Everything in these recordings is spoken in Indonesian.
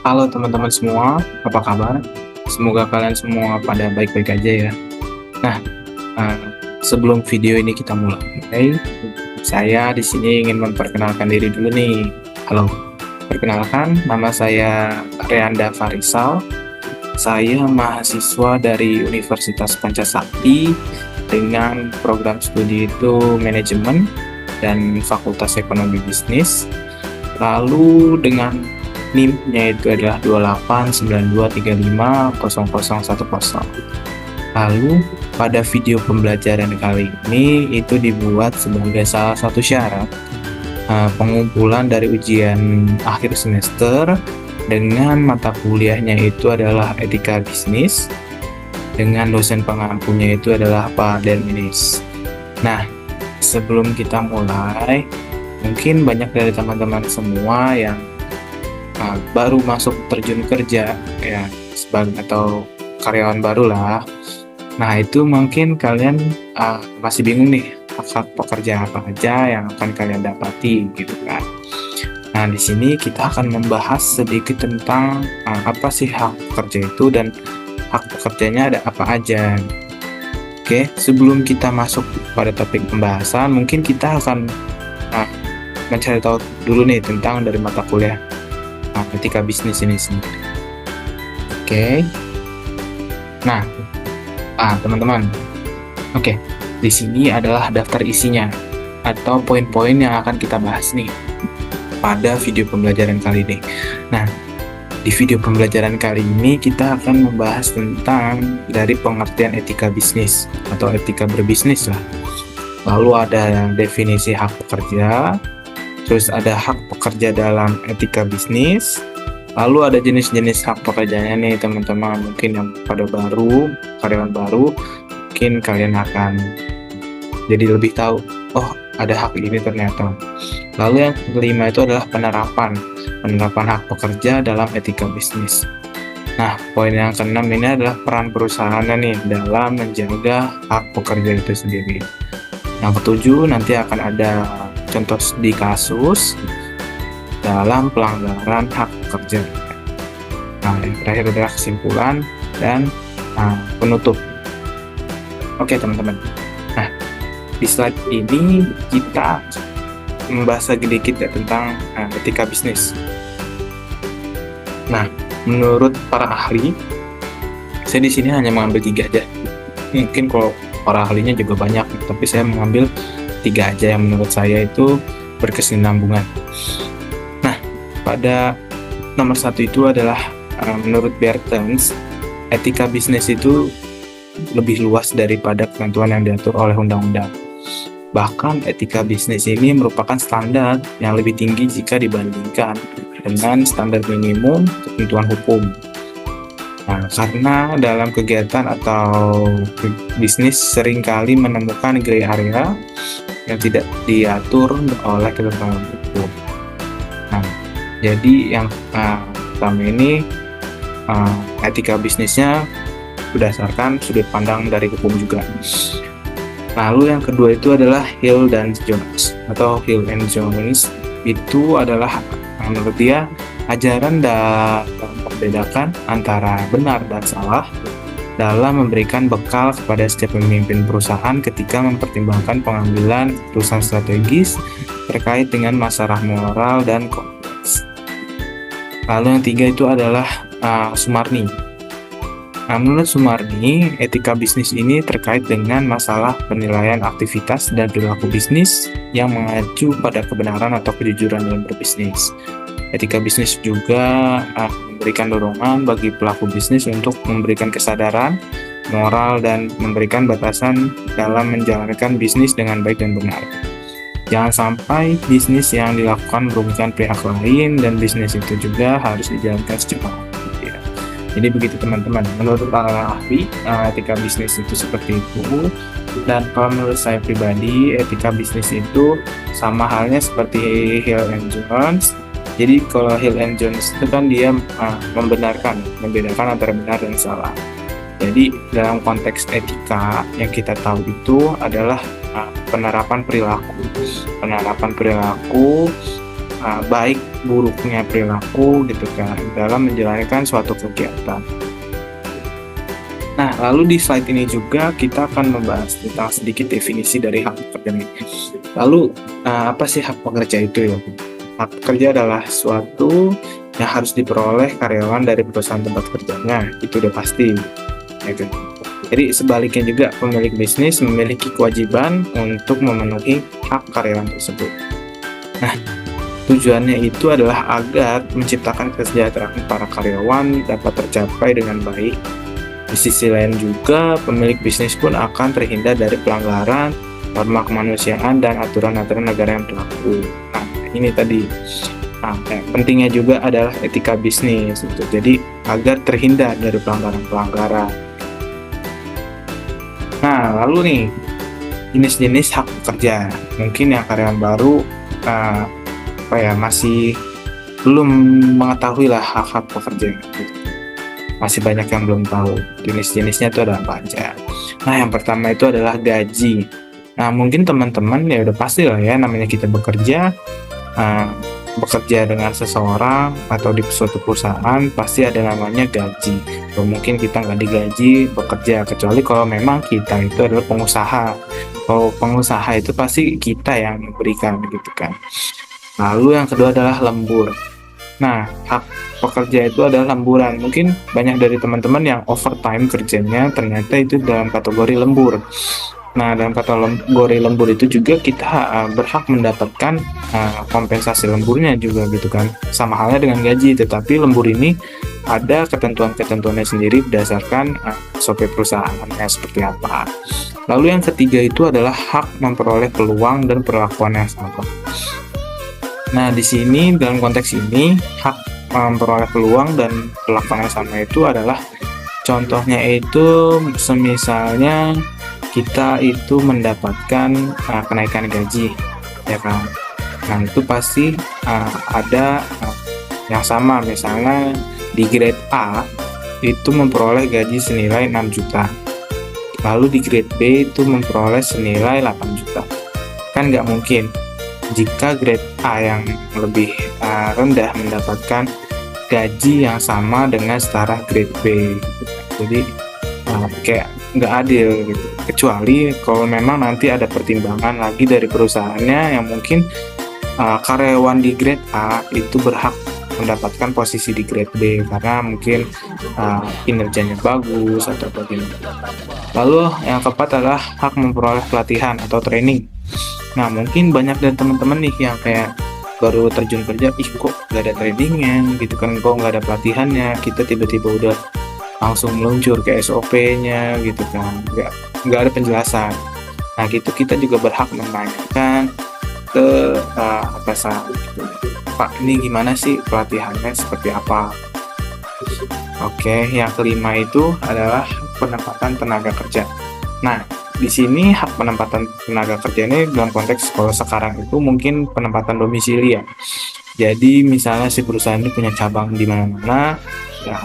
Halo teman-teman semua, apa kabar? Semoga kalian semua pada baik-baik aja ya. Nah, eh, sebelum video ini kita mulai, saya di sini ingin memperkenalkan diri dulu nih. Halo, perkenalkan nama saya Reanda Farisal. Saya mahasiswa dari Universitas Pancasakti dengan program studi itu manajemen dan Fakultas Ekonomi Bisnis. Lalu dengan NIM-nya itu adalah 2892350010. Lalu pada video pembelajaran kali ini itu dibuat sebagai salah satu syarat pengumpulan dari ujian akhir semester dengan mata kuliahnya itu adalah etika bisnis dengan dosen pengampunya itu adalah Pak Derminis. Nah, sebelum kita mulai, mungkin banyak dari teman-teman semua yang baru masuk terjun kerja ya sebagai atau karyawan baru lah. Nah, itu mungkin kalian masih bingung nih hak pekerja apa aja yang akan kalian dapati gitu kan. Nah, di sini kita akan membahas sedikit tentang apa sih hak pekerja itu dan hak pekerjanya ada apa aja. Oke, sebelum kita masuk pada topik pembahasan, mungkin kita akan mencari tahu dulu nih tentang dari mata kuliah etika bisnis ini sendiri. Oke. Nah, teman-teman. Oke, di sini adalah daftar isinya atau poin-poin yang akan kita bahas nih pada video pembelajaran kali ini. Nah, di video pembelajaran kali ini kita akan membahas tentang dari pengertian etika bisnis atau etika berbisnis lah. Lalu ada definisi hak pekerja, terus ada hak pekerja dalam etika bisnis, lalu ada jenis-jenis hak pekerjaannya nih teman-teman. Mungkin yang pada baru, karyawan baru, mungkin kalian akan jadi lebih tahu, oh ada hak ini ternyata. Lalu yang kelima itu adalah penerapan hak pekerja dalam etika bisnis. Nah, poin yang keenam ini adalah peran perusahaannya nih dalam menjaga hak pekerja itu sendiri. Yang ketujuh nanti akan ada contoh studi kasus dalam pelanggaran hak pekerja. Nah, yang terakhir adalah kesimpulan dan penutup. Oke teman-teman. Nah, di slide ini kita membahas sedikit ya tentang etika bisnis. Nah, menurut para ahli, saya di sini hanya mengambil 3 aja. Mungkin kalau para ahlinya juga banyak, tapi saya mengambil 3 aja yang menurut saya itu berkesinambungan. Nah, pada nomor 1 itu adalah menurut Bertens, etika bisnis itu lebih luas daripada ketentuan yang diatur oleh undang-undang. Bahkan etika bisnis ini merupakan standar yang lebih tinggi jika dibandingkan dengan standar minimum ketentuan hukum. Nah, karena dalam kegiatan atau bisnis seringkali menemukan gray area yang tidak diatur oleh ketentuan hukum. Nah, jadi yang pertama ini etika bisnisnya berdasarkan sudut pandang dari hukum juga. Lalu yang kedua itu adalah Hill dan Jones atau Hill and Jones. Itu adalah menurut dia ajaran dalam membedakan antara benar dan salah dalam memberikan bekal kepada setiap pemimpin perusahaan ketika mempertimbangkan pengambilan keputusan strategis terkait dengan masalah moral dan kompleks. Lalu yang tiga itu adalah Sumarni. Nah, menurut Sumarni, etika bisnis ini terkait dengan masalah penilaian aktivitas dan perilaku bisnis yang mengacu pada kebenaran atau kejujuran dalam berbisnis. Etika bisnis juga memberikan dorongan bagi pelaku bisnis untuk memberikan kesadaran, moral, dan memberikan batasan dalam menjalankan bisnis dengan baik dan benar. Jangan sampai bisnis yang dilakukan merugikan pihak lain dan bisnis itu juga harus dijalankan secara adil. Jadi begitu teman-teman, menurut para ahli etika bisnis itu seperti itu. Dan kalau menurut saya pribadi, etika bisnis itu sama halnya seperti Hill and Jones. Jadi kalau Hill and Jones itu kan dia membedakan antara benar dan salah. Jadi dalam konteks etika yang kita tahu itu adalah penerapan perilaku baik buruknya perilaku gitu kan dalam menjalankan suatu kegiatan. Nah, lalu di slide ini juga kita akan membahas tentang sedikit definisi dari hak pekerja ini. Lalu, apa sih hak pekerja itu ya? Hak pekerja adalah suatu yang harus diperoleh karyawan dari perusahaan tempat kerjanya, itu udah pasti. Ya kan? Jadi sebaliknya juga pemilik bisnis memiliki kewajiban untuk memenuhi hak karyawan tersebut. Nah, tujuannya itu adalah agar menciptakan kesejahteraan para karyawan dapat tercapai dengan baik. Di sisi lain juga, pemilik bisnis pun akan terhindar dari pelanggaran norma kemanusiaan dan aturan-aturan negara yang berlaku. Nah, ini tadi. Nah, pentingnya juga adalah etika bisnis, gitu. Jadi agar terhindar dari pelanggaran-pelanggaran. Nah, lalu nih, jenis-jenis hak pekerja. Mungkin yang karyawan baru masih belum mengetahui lah hak-hak pekerja. Gitu. Masih banyak yang belum tahu jenis-jenisnya itu ada apa aja. Nah, yang pertama itu adalah gaji. Nah, mungkin teman-teman ya udah pasti lah ya, namanya kita bekerja dengan seseorang atau di suatu perusahaan pasti ada namanya gaji. Atau mungkin kita nggak digaji bekerja, kecuali kalau memang kita itu adalah pengusaha. Kalau pengusaha itu pasti kita yang memberikan gitu kan. Lalu yang kedua adalah lembur. Nah, hak pekerja itu adalah lemburan. Mungkin banyak dari teman-teman yang overtime kerjanya ternyata itu dalam kategori lembur. Nah, dalam kategori lembur itu juga kita berhak mendapatkan kompensasi lemburnya juga gitu kan. Sama halnya dengan gaji, tetapi lembur ini ada ketentuan-ketentuannya sendiri berdasarkan SOP perusahaannya seperti apa. Lalu yang ketiga itu adalah hak memperoleh peluang dan perlakuan yang sama. Nah, di sini dalam konteks ini hak memperoleh peluang dan perlakuan yang sama itu adalah contohnya itu semisalnya kita itu mendapatkan kenaikan gaji, ya kan? Nah, itu pasti ada yang sama, misalnya di grade A itu memperoleh gaji senilai 6 juta, lalu di grade B itu memperoleh senilai 8 juta. Kan nggak mungkin jika grade A yang lebih rendah mendapatkan gaji yang sama dengan setara grade B gitu. Jadi kayak nggak adil gitu. Kecuali kalau memang nanti ada pertimbangan lagi dari perusahaannya yang mungkin karyawan di grade A itu berhak mendapatkan posisi di grade B karena mungkin kinerjanya bagus atau bagaimana. Lalu yang keempat adalah hak memperoleh pelatihan atau training. Nah, mungkin banyak dari teman-teman nih yang kayak baru terjun kerja, kok nggak ada trainingnya gitu kan, kok nggak ada pelatihannya, kita tiba-tiba udah langsung meluncur ke SOP-nya gitu kan, nggak ada penjelasan. Nah, gitu kita juga berhak menanyakan ke atasan gitu. Pak, ini gimana sih pelatihannya, seperti apa? Oke, yang kelima itu adalah penempatan tenaga kerja. Nah, di sini hak penempatan tenaga kerja ini dalam konteks kalau sekarang itu mungkin penempatan domisili ya. Jadi misalnya si perusahaan ini punya cabang di mana-mana, ya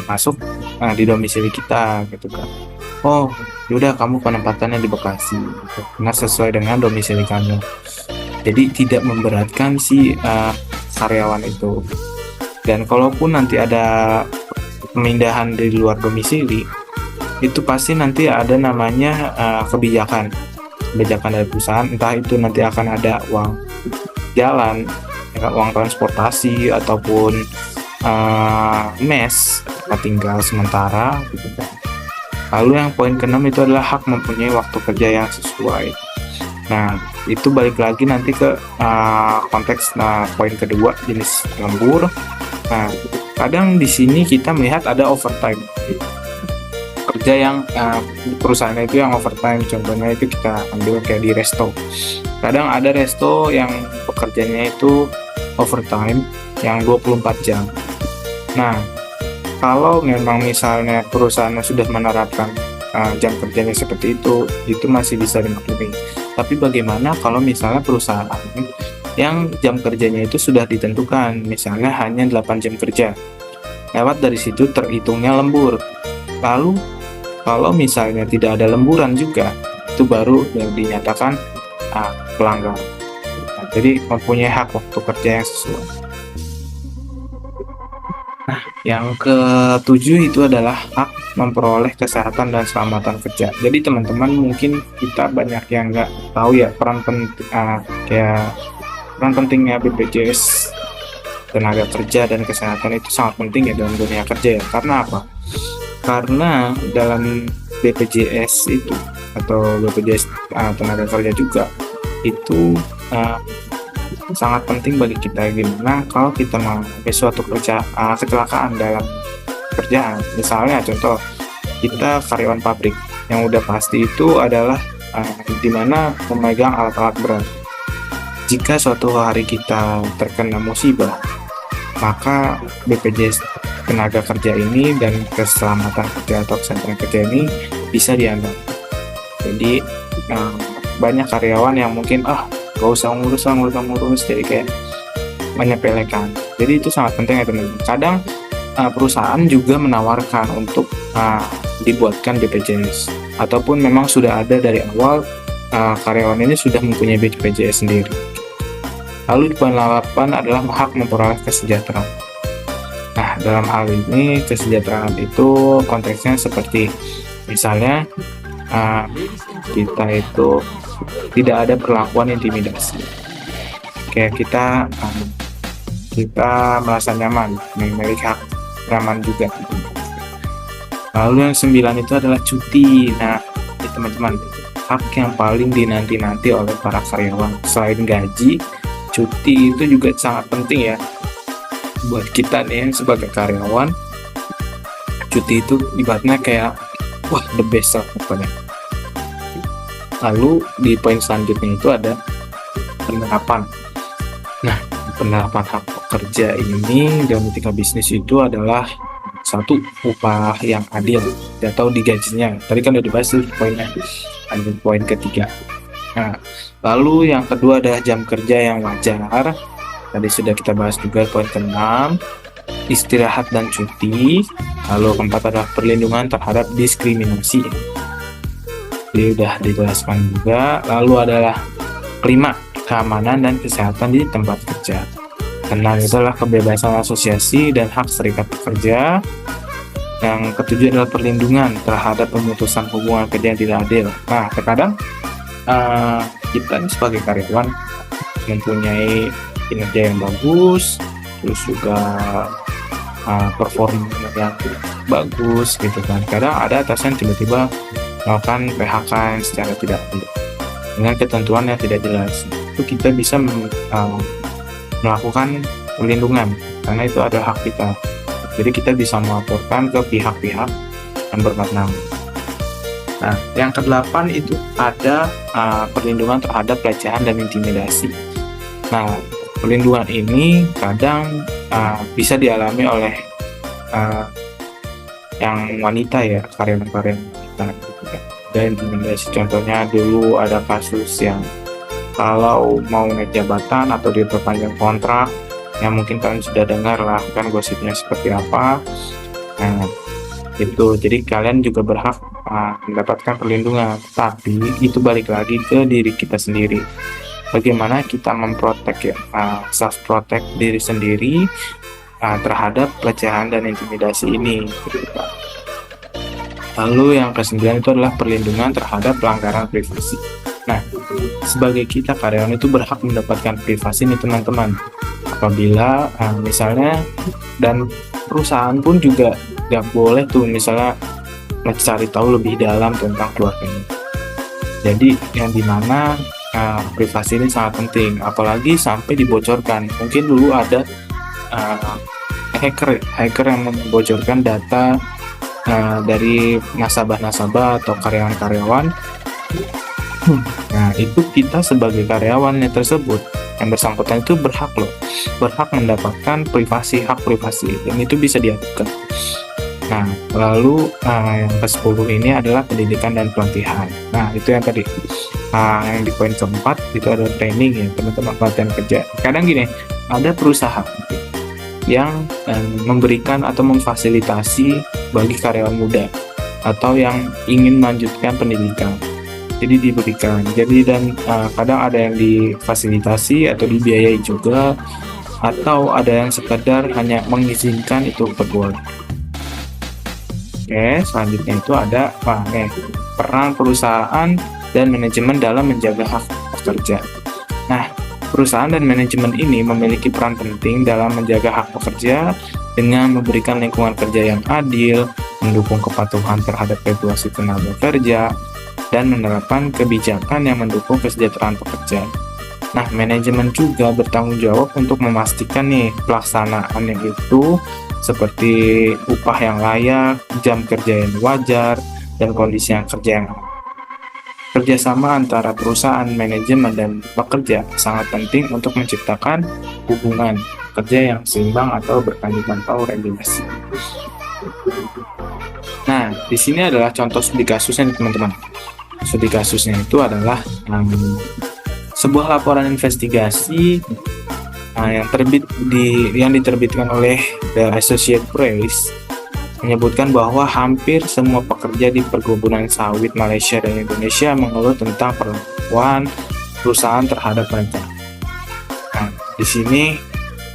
masuk di domisili kita gitu kan. Oh, yaudah kamu penempatannya di Bekasi, gitu. Nah, sesuai dengan domisili kamu. Jadi tidak memberatkan si karyawan itu. Dan kalaupun nanti ada pemindahan dari luar domisili, itu pasti nanti ada namanya kebijakan dari perusahaan, entah itu nanti akan ada uang jalan, uang transportasi ataupun mes tempat tinggal sementara gitu kan. Lalu yang poin ke-6 itu adalah hak mempunyai waktu kerja yang sesuai. Nah, itu balik lagi nanti ke konteks poin kedua, jenis lembur. Nah, kadang di sini kita melihat ada overtime. Kerja yang perusahaan itu yang overtime, contohnya itu kita ambil kayak di resto. Kadang ada resto yang pekerjaannya itu overtime yang 24 jam. Nah, kalau memang misalnya perusahaannya sudah menerapkan jam kerjanya seperti itu masih bisa dimaklumi. Tapi bagaimana kalau misalnya perusahaan yang jam kerjanya itu sudah ditentukan, misalnya hanya 8 jam kerja. Lewat dari situ terhitungnya lembur. Lalu kalau misalnya tidak ada lemburan juga, itu baru yang dinyatakan pelanggar. jadi mempunyai hak waktu kerja yang sesuai. Nah, yang ketujuh itu adalah hak memperoleh kesehatan dan keselamatan kerja. Jadi teman-teman, mungkin kita banyak yang nggak tahu ya kayak peran pentingnya BPJS tenaga kerja dan kesehatan itu sangat penting ya dalam dunia kerja ya. Karena apa? Karena dalam BPJS itu atau BPJS tenaga kerja juga itu sangat penting bagi kita, gimana kalau kita mengalami suatu kecelakaan dalam kerjaan. Misalnya contoh, kita karyawan pabrik, yang udah pasti itu adalah dimana memegang alat-alat berat. Jika suatu hari kita terkena musibah, maka BPJS tenaga kerja ini dan keselamatan kerja atau kesehatan kerja ini bisa diandalkan. Jadi banyak karyawan yang mungkin gak usah ngurus, jadi kayak menyepelekan. Jadi itu sangat penting ya teman-teman. Kadang perusahaan juga menawarkan untuk dibuatkan BPJS, ataupun memang sudah ada dari awal karyawan ini sudah mempunyai BPJS sendiri. Lalu poin 8 adalah hak memperoleh kesejahteraan. Nah, dalam hal ini kesejahteraan itu konteksnya seperti misalnya kita itu tidak ada perlakuan intimidasi, kayak kita merasa nyaman, memiliki hak nyaman juga. Lalu yang 9 itu adalah cuti. Nah, teman-teman, hak yang paling dinanti-nanti oleh para karyawan. Selain gaji, cuti itu juga sangat penting ya buat kita nih sebagai karyawan. Cuti itu ibaratnya kayak the best lah pokoknya. Lalu di poin selanjutnya itu ada penerapan. Nah, penerapan hak pekerja ini dalam etika bisnis itu adalah satu, upah yang adil atau digajinya. Tadi kan udah dibahas tuh poinnya, lanjut poin ketiga. Nah, lalu yang kedua adalah jam kerja yang wajar. Tadi sudah kita bahas juga poin ke-6, istirahat dan cuti. Lalu keempat adalah perlindungan terhadap diskriminasi. Jadi udah dijelaskan juga. Lalu adalah kelima, keamanan dan kesehatan di tempat kerja. Keenam itu adalah kebebasan asosiasi dan hak serikat pekerja. Yang ketujuh adalah perlindungan terhadap pemutusan hubungan kerja yang tidak adil. Nah, terkadang kita sebagai karyawan mempunyai kinerja yang bagus, terus juga performa yang bagus gitu kan. Kadang ada atasan tiba-tiba melakukan PHK yang secara tidak adil dengan ketentuan yang tidak jelas. Itu kita bisa melakukan perlindungan karena itu adalah hak kita. Jadi kita bisa melaporkan ke pihak-pihak yang berwenang. Nah, yang ke-8 itu ada perlindungan terhadap pelecehan dan intimidasi. Nah, perlindungan ini kadang bisa dialami oleh yang wanita ya, karyawan-karyawan wanita gitu kan. Dan intimidasi, contohnya dulu ada kasus yang kalau mau naik jabatan atau diperpanjang kontrak, yang mungkin kalian sudah dengar lah kan gosipnya seperti apa. Nah, itu jadi kalian juga berhak mendapatkan perlindungan, tapi itu balik lagi ke diri kita sendiri. Bagaimana kita memprotek self protect diri sendiri terhadap pelecehan dan intimidasi ini. Lalu yang ke-9 itu adalah perlindungan terhadap pelanggaran privasi. Nah, sebagai kita karyawan itu berhak mendapatkan privasi nih teman-teman. Apabila misalnya, dan perusahaan pun juga gak boleh tuh misalnya mencari tahu lebih dalam tentang keluarganya. Jadi yang dimana privasi ini sangat penting, apalagi sampai dibocorkan. Mungkin dulu ada hacker yang membocorkan data dari nasabah-nasabah atau karyawan-karyawan. Nah, itu kita sebagai karyawannya tersebut yang bersangkutan itu berhak mendapatkan hak privasi, dan itu bisa diajukan. Nah, lalu yang ke-10 ini adalah pendidikan dan pelatihan. Nah, itu yang tadi yang di poin keempat itu adalah training ya teman-teman, pelatihan kerja. Kadang gini, ada perusahaan yang memberikan atau memfasilitasi bagi karyawan muda atau yang ingin melanjutkan pendidikan. jadi diberikan. Jadi dan kadang ada yang difasilitasi atau dibiayai juga, atau ada yang sekedar hanya mengizinkan itu berbuat. Oke, selanjutnya itu ada peran perusahaan dan manajemen dalam menjaga hak pekerja. Nah, perusahaan dan manajemen ini memiliki peran penting dalam menjaga hak pekerja dengan memberikan lingkungan kerja yang adil, mendukung kepatuhan terhadap regulasi tenaga kerja, dan menerapkan kebijakan yang mendukung kesejahteraan pekerja. Nah, manajemen juga bertanggung jawab untuk memastikan nih pelaksanaannya itu seperti upah yang layak, jam kerja yang wajar, dan kondisi yang kerja yang aman. Kerjasama antara perusahaan, manajemen, dan pekerja sangat penting untuk menciptakan hubungan kerja yang seimbang atau berkelanjutan atau regulasi. Nah, di sini adalah contoh studi kasusnya teman-teman. Studi kasusnya itu adalah sebuah laporan investigasi yang diterbitkan oleh The Associated Press menyebutkan bahwa hampir semua pekerja di perkebunan sawit Malaysia dan Indonesia mengeluh tentang perlakuan perusahaan terhadap mereka. Nah, di sini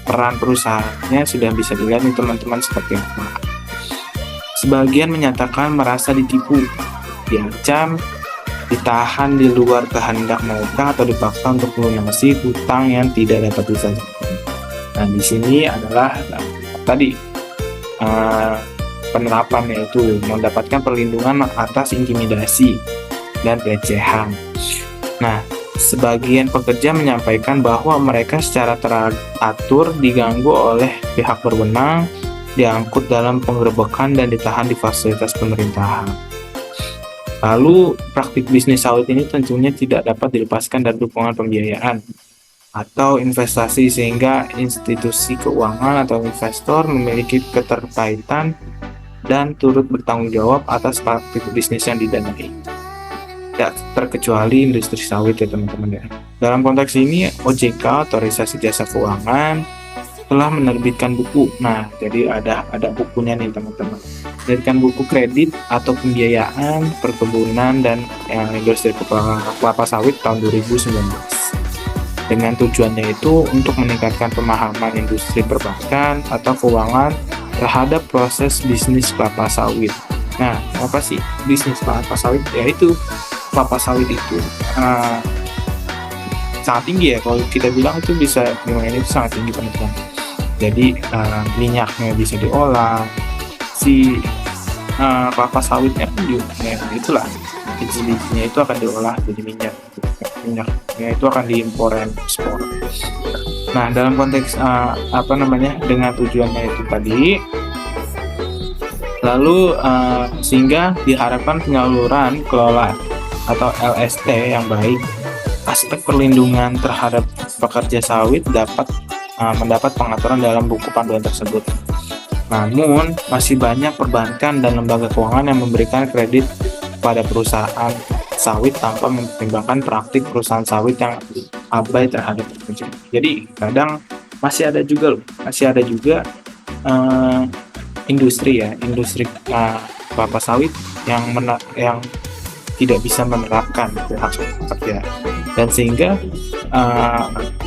peran perusahaannya sudah bisa dilihat nih teman-teman seperti apa. Sebagian menyatakan merasa ditipu, diancam, ditahan di luar kehendak mereka atau dipaksa untuk melunasi hutang yang tidak dapat diselesaikan. Nah, di sini adalah penerapan, yaitu mendapatkan perlindungan atas intimidasi dan pelecehan. Nah, sebagian pekerja menyampaikan bahwa mereka secara teratur diganggu oleh pihak berwenang, diangkut dalam penggerebekan dan ditahan di fasilitas pemerintahan. Lalu, praktik bisnis sawit ini tentunya tidak dapat dilepaskan dari dukungan pembiayaan atau investasi, sehingga institusi keuangan atau investor memiliki keterkaitan dan turut bertanggung jawab atas praktik bisnis yang didanai. Tidak terkecuali industri sawit ya teman-teman ya. Dalam konteks ini, OJK, Otorisasi Jasa Keuangan, telah menerbitkan buku. Nah, jadi ada bukunya nih teman-teman. Menerbitkan buku kredit atau pembiayaan perkebunan dan industri kelapa sawit tahun 2019. Dengan tujuannya itu untuk meningkatkan pemahaman industri perbankan atau keuangan terhadap proses bisnis kelapa sawit. Nah, apa sih bisnis kelapa sawit? Yaitu kelapa sawit itu sangat tinggi ya. Kalau kita bilang itu bisa nilainya itu sangat tinggi teman-teman. Jadi minyaknya bisa diolah, si kelapa sawitnya pun itulah biji-bijinya itu akan diolah jadi minyaknya itu akan diimpor dan ekspor. Nah, dalam konteks dengan tujuannya itu tadi, lalu sehingga diharapkan penyaluran kelola atau LST yang baik, aspek perlindungan terhadap pekerja sawit dapat mendapat pengaturan dalam buku panduan tersebut. Namun, masih banyak perbankan dan lembaga keuangan yang memberikan kredit pada perusahaan sawit tanpa mempertimbangkan praktik perusahaan sawit yang abai terhadap pekerja. Jadi kadang masih ada juga industri kelapa sawit yang tidak bisa menerapkan hak pekerja, dan sehingga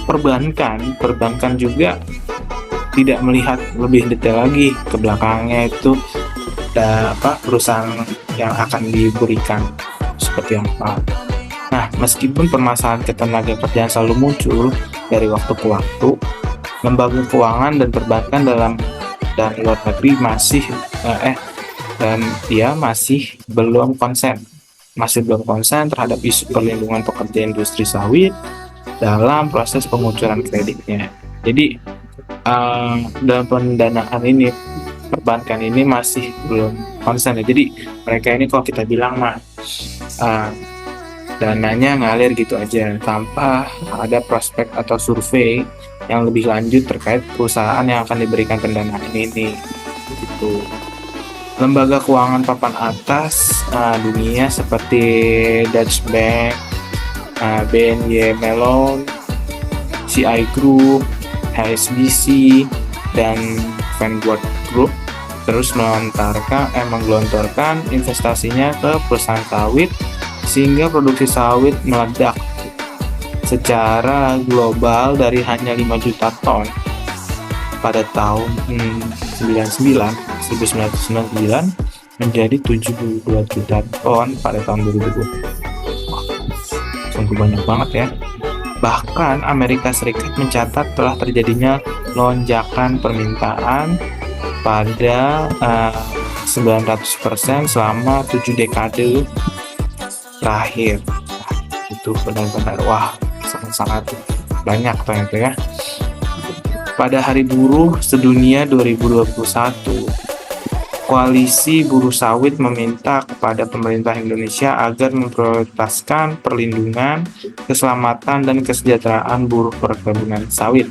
perbankan juga tidak melihat lebih detail lagi ke belakangnya itu perusahaan yang akan diberikan seperti apa. Nah, meskipun permasalahan ketenaga kerjaan selalu muncul dari waktu ke waktu, lembaga keuangan dan perbankan dalam dan luar negeri masih belum konsen terhadap isu perlindungan pekerja industri sawit dalam proses pengucuran kreditnya. Jadi dalam pendanaan ini, perbankan ini masih belum konsen ya. Jadi mereka ini kalau kita bilang dananya ngalir gitu aja tanpa ada prospek atau survei yang lebih lanjut terkait perusahaan yang akan diberikan pendanaan ini gitu. Lembaga keuangan papan atas dunia seperti Deutsche Bank, BNY Mellon, CI Group, HSBC, dan Vanguard Group terus menggelontorkan investasinya ke perusahaan sawit sehingga produksi sawit meledak secara global dari hanya 5 juta ton pada tahun 1999 menjadi 72 juta ton pada tahun 2020. Sungguh banyak banget ya. Bahkan Amerika Serikat mencatat telah terjadinya lonjakan permintaan pada 900% selama 7 dekade terakhir. Itu benar-benar wah, sangat-sangat banyak ternyata ya. Pada Hari Buruh Sedunia 2021, Koalisi Buruh Sawit meminta kepada pemerintah Indonesia agar memprioritaskan perlindungan, keselamatan, dan kesejahteraan buruh perkebunan sawit.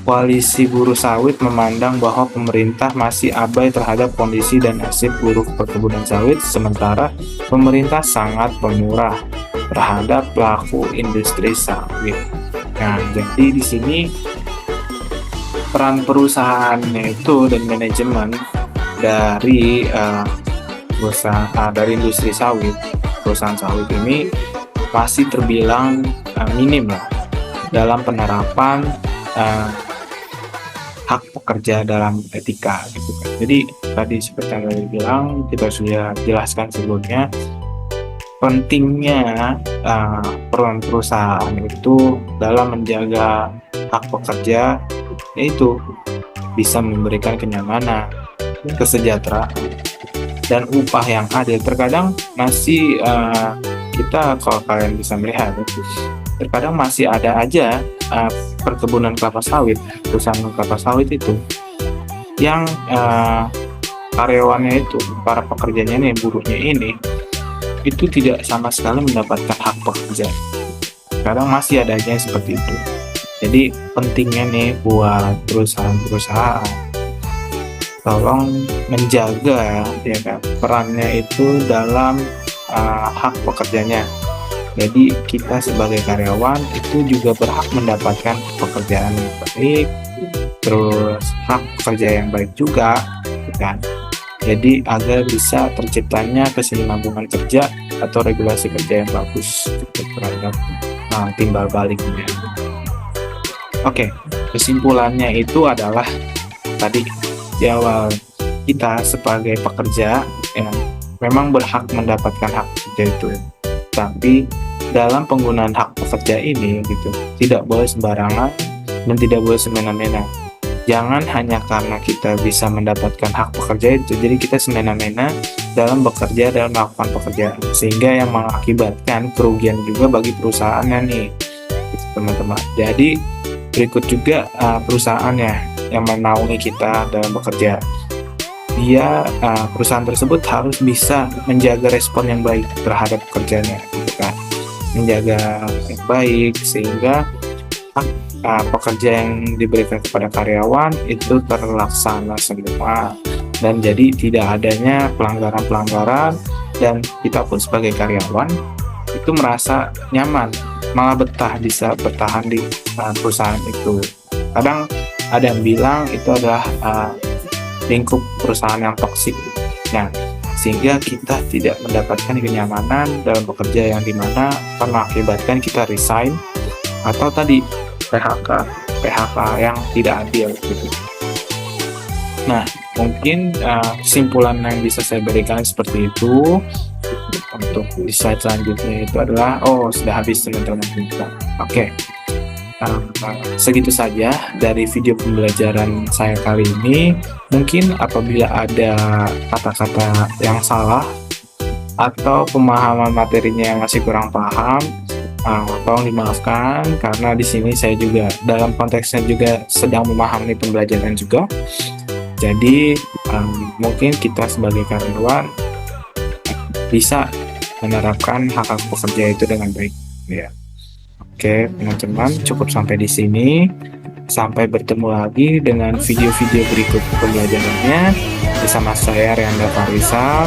Koalisi Buruh Sawit memandang bahwa pemerintah masih abai terhadap kondisi dan nasib buruh perkebunan sawit, sementara pemerintah sangat pemurah terhadap pelaku industri sawit. Nah, jadi di sini peran perusahaannya itu dan manajemen dari dari industri sawit, perusahaan sawit ini masih terbilang minim lah dalam penerapan hak pekerja dalam etika gitu kan. Jadi tadi seperti yang saya bilang, kita sudah jelaskan sebelumnya pentingnya peran perusahaan itu dalam menjaga hak pekerja, yaitu bisa memberikan kenyamanan, kesejahteraan, dan upah yang adil. Terkadang masih kita, kalau kalian bisa melihat, terkadang masih ada aja perkebunan kelapa sawit, perusahaan kelapa sawit itu yang karyawannya itu, para pekerjanya nih, buruhnya ini, itu tidak sama sekali mendapatkan hak pekerja. Kadang masih ada aja seperti itu. Jadi pentingnya nih buat perusahaan-perusahaan tolong menjaga ya kan perannya itu dalam hak pekerjanya. Jadi kita sebagai karyawan itu juga berhak mendapatkan pekerjaan yang baik, terus hak pekerja yang baik juga, kan? Jadi agar bisa terciptanya kesinambungan kerja atau regulasi kerja yang bagus terhadap timbal baliknya. Oke, kesimpulannya itu adalah tadi di awal, kita sebagai pekerja yang memang berhak mendapatkan hak pekerja itu, tapi dalam penggunaan hak pekerja ini gitu tidak boleh sembarangan dan tidak boleh semena-mena. Jangan hanya karena kita bisa mendapatkan hak pekerja itu, jadi kita semena-mena dalam bekerja, dalam melakukan pekerjaan, sehingga yang mengakibatkan kerugian juga bagi perusahaannya nih, gitu, teman-teman. Jadi berikut juga perusahaannya yang menaungi kita dalam bekerja. Dia perusahaan tersebut harus bisa menjaga respon yang baik terhadap pekerjaannya, gitu kan? Menjaga yang baik sehingga pekerja yang diberikan kepada karyawan itu terlaksana semua, dan jadi tidak adanya pelanggaran-pelanggaran, dan kita pun sebagai karyawan itu merasa nyaman, malah betah, bisa bertahan di perusahaan itu. Kadang ada yang bilang itu adalah lingkup perusahaan yang toksik. Nah, sehingga kita tidak mendapatkan kenyamanan dalam bekerja yang dimana akan mengakibatkan kita resign atau tadi PHK yang tidak adil gitu. Nah, mungkin kesimpulan yang bisa saya berikan seperti itu. Untuk di slide selanjutnya itu adalah sudah habis teman-teman. Oke. Segitu saja dari video pembelajaran saya kali ini. Mungkin apabila ada kata-kata yang salah atau pemahaman materinya yang masih kurang paham, tolong dimaafkan, karena di sini saya juga dalam konteksnya juga sedang memahami pembelajaran juga. Jadi mungkin kita sebagai karyawan bisa menerapkan hak pekerja itu dengan baik ya. Oke, teman-teman, cukup sampai di sini. Sampai bertemu lagi dengan video-video berikut pembelajarannya bersama saya, Rianda Farisal.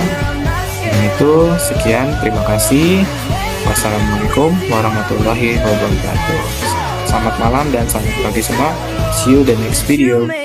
Dan itu sekian, terima kasih. Wassalamualaikum warahmatullahi wabarakatuh. Selamat malam dan selamat pagi semua. See you the next video.